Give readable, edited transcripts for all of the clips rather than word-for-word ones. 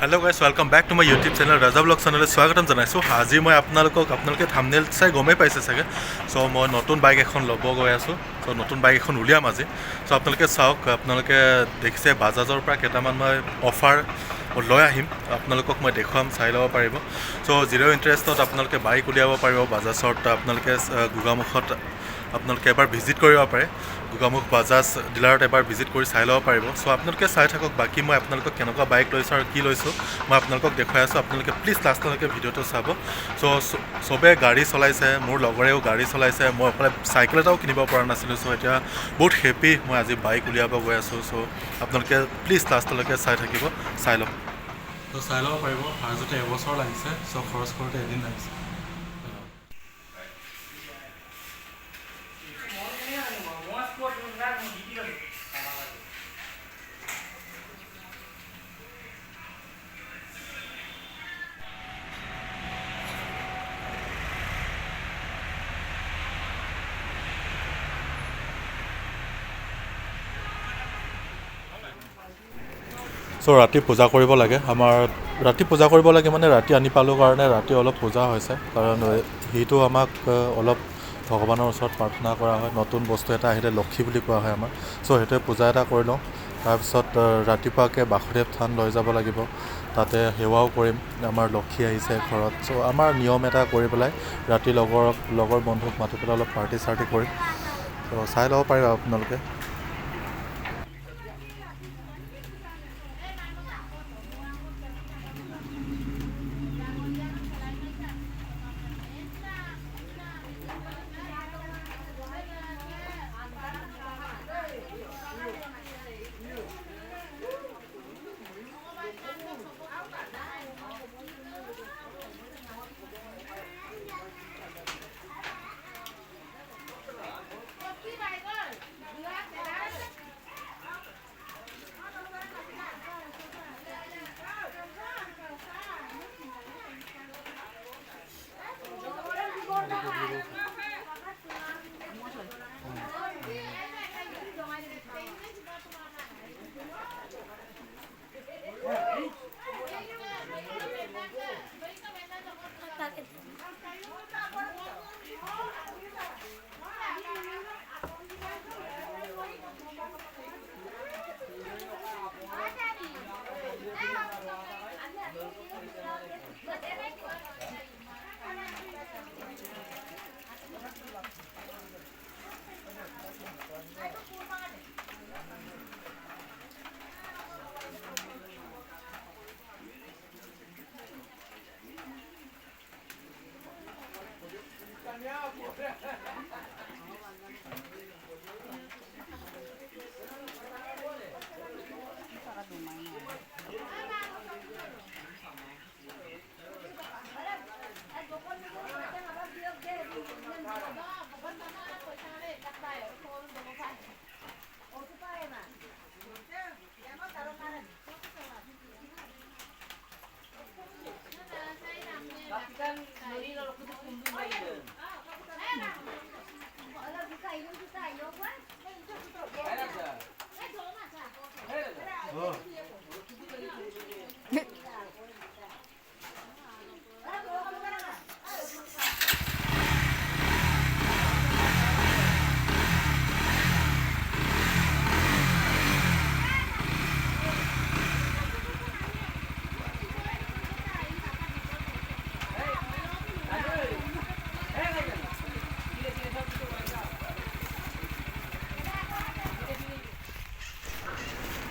Hello' guys welcome back to my YouTube channel Raja vlog চেনেলত স্বাগতম জনাইছোঁ। আজি মই আপোনালোকে থাম্বনেইল চাই গমেই পাইছে চাগে। চ' মই নতুন বাইক এখন ল'ব গৈ আছোঁ। চ' নতুন বাইক এখন উলিয়াম আজি। চ' আপোনালোকে চাওক, আপোনালোকে দেখিছে বাজাজৰ পৰা কেইটামান মই অফাৰ লৈ আহিম, আপোনালোকক মই দেখুৱাম, চাই ল'ব পাৰিব। চ' জিৰ' ইণ্টাৰেষ্টত আপোনালোকে বাইক উলিয়াব পাৰিব বাজাজত। আপোনালোকে গোগামুখত আপোনালোকে এবাৰ ভিজিট কৰিব পাৰে। গোগামুখ বাজাজ ডিলাৰত এবাৰ ভিজিট কৰি চাই ল'ব পাৰিব। চ' আপোনালোকে চাই থাকক। বাকী মই আপোনালোকক কেনেকুৱা বাইক লৈছোঁ আৰু কি লৈছোঁ মই আপোনালোকক দেখুৱাই আছোঁ। আপোনালোকে প্লিজ লাষ্টলৈকে ভিডিঅ'টো চাব। চ' চবেই গাড়ী চলাইছে, মোৰ লগৰেও গাড়ী চলাইছে, মই অকলে চাইকেল এটাও কিনিব পৰা নাছিলোঁ। চ' এতিয়া বহুত হেপী, মই আজি বাইক উলিয়াব গৈ আছোঁ। চ' আপোনালোকে প্লিজ লাষ্টলৈকে চাই থাকিব, চাই লওক। চ' চাই ল'ব পাৰিব। সাজোতে এবছৰ লাগিছে, চ' খৰচ কৰোঁতে এদিন লাগিছে। চ' ৰাতি পূজা কৰিব লাগে। আমাৰ ৰাতি পূজা কৰিব লাগে মানে ৰাতি আনি পালোঁ কাৰণে ৰাতি অলপ পূজা হৈছে, কাৰণ সেইটো আমাক অলপ ভগৱানৰ ওচৰত প্ৰাৰ্থনা কৰা হয়। নতুন বস্তু এটা আহিলে লক্ষী বুলি কোৱা হয় আমাৰ। চ' সেইটোৱে পূজা এটা কৰি লওঁ। তাৰপিছত ৰাতিপুৱাকৈ বাসুদেৱ থান লৈ যাব লাগিব, তাতে সেৱাও কৰিম। আমাৰ লক্ষী আহিছে ঘৰত। চ' আমাৰ নিয়ম এটা কৰি পেলাই ৰাতি লগৰ বন্ধুক মাতি পেলাই অলপ পাৰ্টি চাৰ্টি কৰিম। চ' চাই ল'ব পাৰিব আপোনালোকে।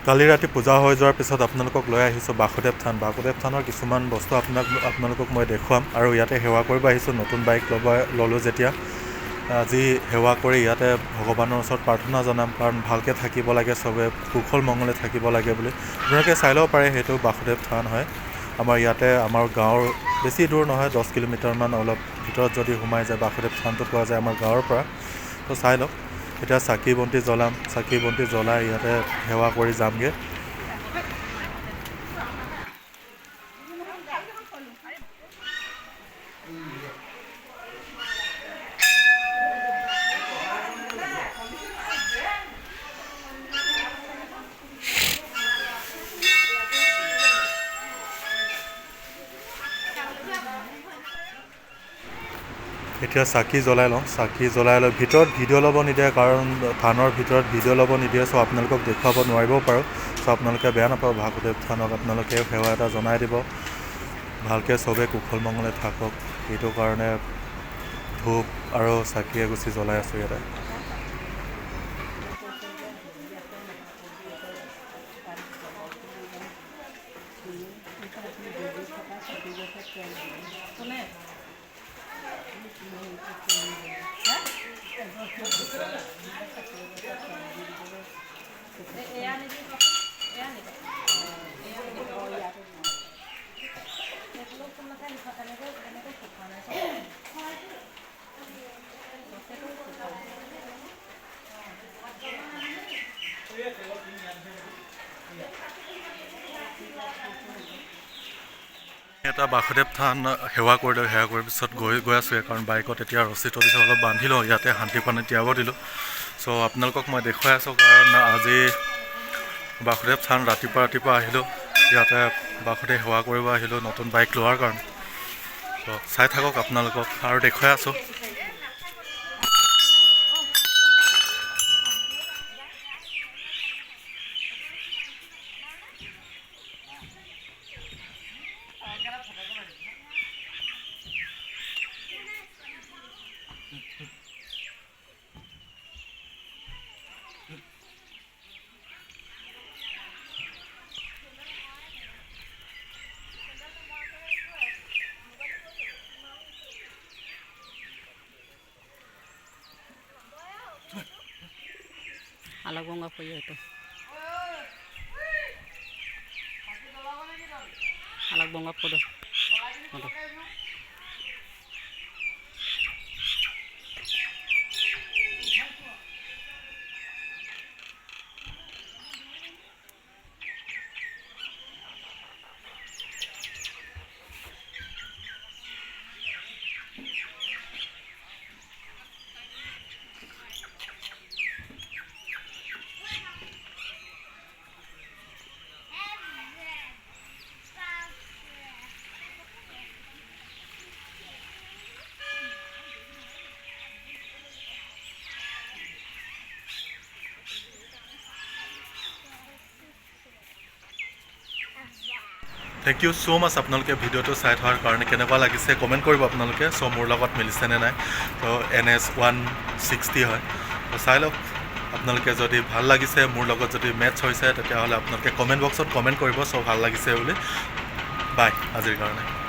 কালি ৰাতি পূজা হৈ যোৱাৰ পিছত আপোনালোকক লৈ আহিছোঁ বাসুদেৱ থান। বাসুদেৱ থানৰ কিছুমান বস্তু আপোনালোকক মই দেখুৱাম, আৰু ইয়াতে সেৱা কৰিব আহিছোঁ। নতুন বাইক ল'লোঁ যেতিয়া, আজি সেৱা কৰি ইয়াতে ভগৱানৰ ওচৰত প্ৰাৰ্থনা জনাম, কাৰণ ভালকৈ থাকিব লাগে, চবে কুশল মংগলে থাকিব লাগে বুলি। আপোনালোকে চাই ল'ব পাৰে, সেইটো বাসুদেৱ থান হয় আমাৰ ইয়াতে। আমাৰ গাঁৱৰ বেছি দূৰ নহয়, 10 কিলোমিটাৰমান অলপ ভিতৰত যদি সোমাই যায় বাসুদেৱ থানটো পোৱা যায় আমাৰ গাঁৱৰ পৰা। তো চাই লওক। এতিয়া চাকি বন্তি জ্বলাম, চাকি বন্তি জ্বলাই ইয়াতে সেৱা কৰি যামগৈ। এতিয়া চাকি জ্বলাই লওঁ, চাকি জ্বলাই লৈ ভিতৰত ভিডিঅ' ল'ব নিদিয়ে, কাৰণ থানৰ ভিতৰত ভিডিঅ' ল'ব নিদিয়ে। চ' আপোনালোকক দেখুৱাব নোৱাৰিবও পাৰোঁ। চ' আপোনালোকে বেয়া নাপাব, বাসুদেৱ থানক আপোনালোকে সেৱা এটা জনাই দিব, ভালকৈ চবেই কুশল মংগলে থাকক। সেইটো কাৰণে ধূপ আৰু চাকি এগছি জ্বলাই আছোঁ ইয়াতে। এটা বাসুদেৱ থান সেৱা কৰিলোঁ, সেৱা কৰাৰ পিছত গৈ আছোঁ, কাৰণ বাইকত এতিয়া ৰছী তলিছে অলপ বান্ধি লওঁ, ইয়াতে শান্তি পানী তিয়াব দিলোঁ। চ' আপোনালোকক মই দেখুৱাই আছোঁ, কাৰণ আজি বাসুদেৱ থান ৰাতিপুৱা আহিলোঁ, ইয়াতে বাসুদেৱ সেৱা কৰিব আহিলোঁ নতুন বাইক লোৱাৰ কাৰণে। চ' চাই থাকক আপোনালোকক আৰু দেখুৱাই আছোঁ। Alag bunga po ito. Alag bunga po do. Thank you so' much আপোনালোকে ভিডিঅ'টো চাই থকাৰ কাৰণে। কেনেকুৱা লাগিছে কমেণ্ট কৰিব আপোনালোকে। চ' মোৰ লগত মিলিছেনে নাই। ত' NS 160 হয়, ত' চাই লওক আপোনালোকে। যদি ভাল লাগিছে, মোৰ লগত যদি মেটচ হৈছে, তেতিয়াহ'লে আপোনালোকে কমেণ্ট বক্সত কমেণ্ট কৰিব, চ' ভাল লাগিছে বুলি। বাই আজিৰ কাৰণে।